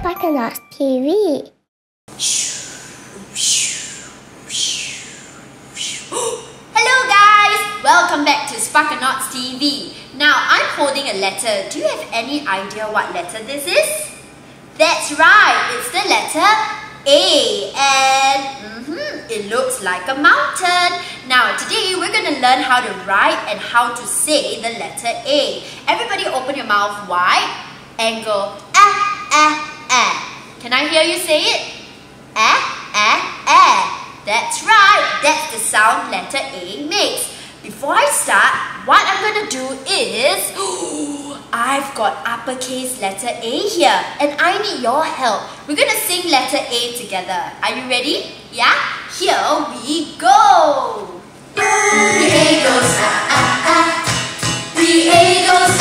Sparkanauts TV. Hello guys! Welcome back to Sparkanauts TV. Now I'm holding a letter. Do you have any idea what letter this is? That's right, it's the letter A, and it looks like a mountain. Now today we're going to learn how to write and how to say the letter A. Everybody open your mouth wide and go Can I hear you say it? That's right, that's the sound letter A makes. Before I start, what I'm going to do is, I've got uppercase letter A here and I need your help. We're going to sing letter A together. Are you ready? Yeah? Here we go. The A goes The A goes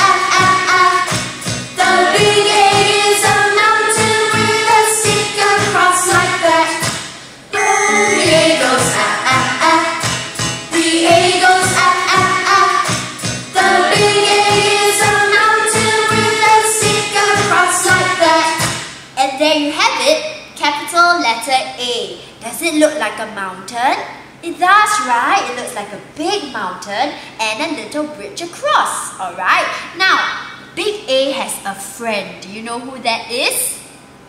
The big A is a mountain with a stick across like that. The A goes The A goes The big A is a mountain with a stick across like that. And there you have it, capital letter A. Does it look like a mountain? It does, right? It looks like a big mountain and a little bridge across. Alright, now big A has a friend. Do you know who that is?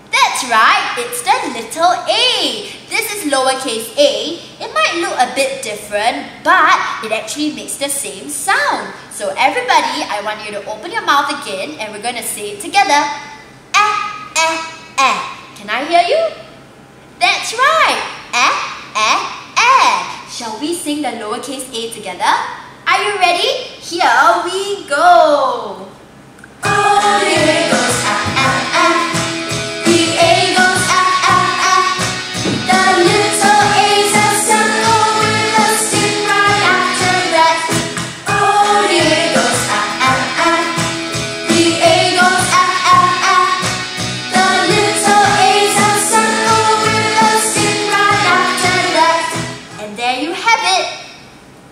That's right, it's the little a. This is lowercase a. It might look a bit different, but it actually makes the same sound. So everybody, I want you to open your mouth again and we're going to say it together. Can I hear you? That's right. Shall we sing the lowercase a together? Are you ready? Here we go. The A goes The A goes The little A's a circle with a stick right after that. The A goes The A goes The little A's a circle with a stick right after that. And there you have it.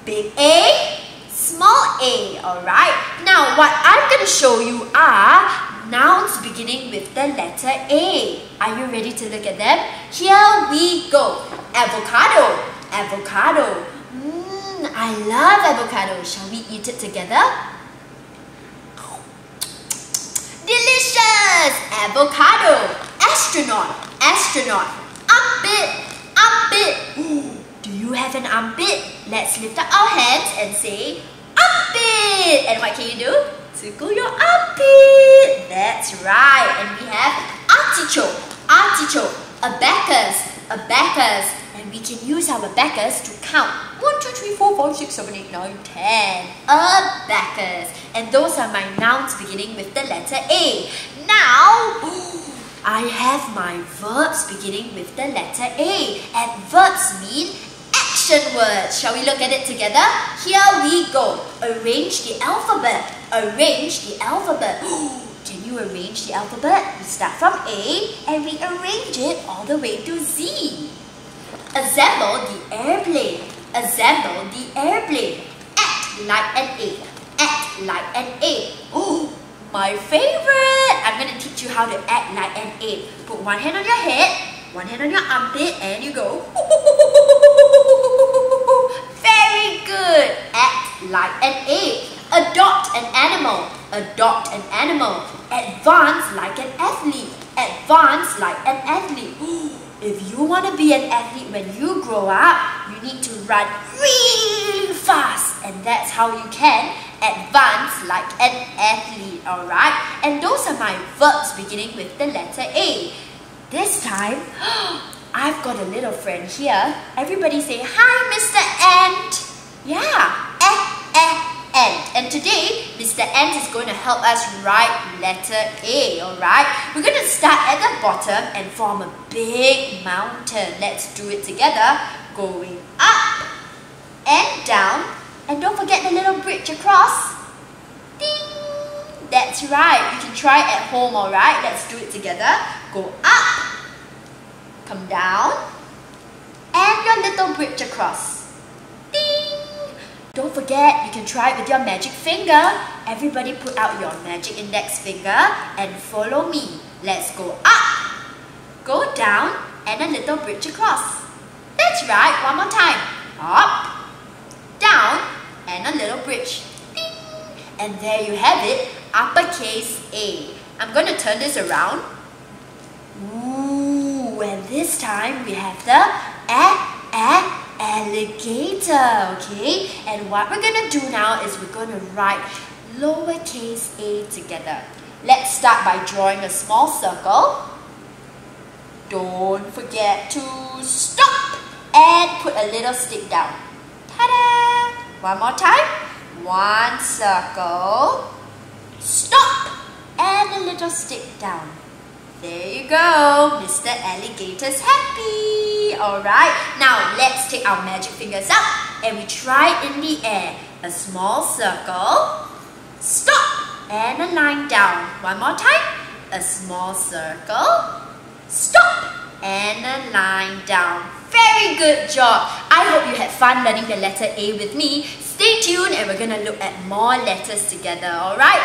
Big A, small a, alright? Now what I'm going to show you are nouns beginning with the letter A. Are you ready to look at them? Here we go. Avocado, avocado. I love avocado. Shall we eat it together? Delicious! Avocado. Astronaut, astronaut. Armpit, armpit. Do you have an armpit? Let's lift up our hands and say armpit. And what can you do? Tickle your armpit. That's right. And we have artichoke, artichoke. Abacus, abacus. And we can use our abacus to count 1, 2, 3, 4, 5, 6, 7, 8, 9, 10. Abacus. And those are my nouns beginning with the letter A. Now, I have my verbs beginning with the letter A. And verbs mean action words. Shall we look at it together? Here we go. Arrange the alphabet. Arrange the alphabet. Can you arrange the alphabet? We start from A and we arrange it all the way to Z. Assemble the airplane. Assemble the airplane. Act like an A. Act like an A. My favorite! I'm going to teach you how to act like an A. Put one hand on your head, one hand on your armpit, and you go. Very good! Act like an A. Adopt an animal. Adopt an animal. Advance like an athlete. Advance like an athlete. If you want to be an athlete when you grow up, you need to run really fast. And that's how you can advance like an athlete, alright? And those are my verbs beginning with the letter A. This time, I've got a little friend here. Everybody say, hi, Mr. Ant. Yeah, Ant. And today, Mr. Ant is going to help us write letter A, alright? We're going to start at the bottom and form a big mountain. Let's do it together. Going up and down. And don't forget the little bridge across. Ding! That's right. You can try it at home, alright? Let's do it together. Go up. Come down. And your little bridge across. Ding! Don't forget, you can try it with your magic finger. Everybody put out your magic index finger and follow me. Let's go up go down, and a little bridge across. That's right, one more time. Up, down, and a little bridge. Ding. And there you have it, uppercase A. I'm going to turn this around. Ooh, and this time we have the alligator, okay? And what we're going to do now is we're going to write lowercase a together. Let's start by drawing a small circle. Don't forget to stop and put a little stick down. Ta-da! One more time. One circle. Stop and a little stick down. There you go. Mr. Alligator's happy. Alright, now let's take our magic fingers up and we try in the air. A small circle. Stop and a line down. One more time. A small circle. Stop and a line down. Very good job. I hope you had fun learning the letter A with me. Stay tuned and we're going to look at more letters together, alright?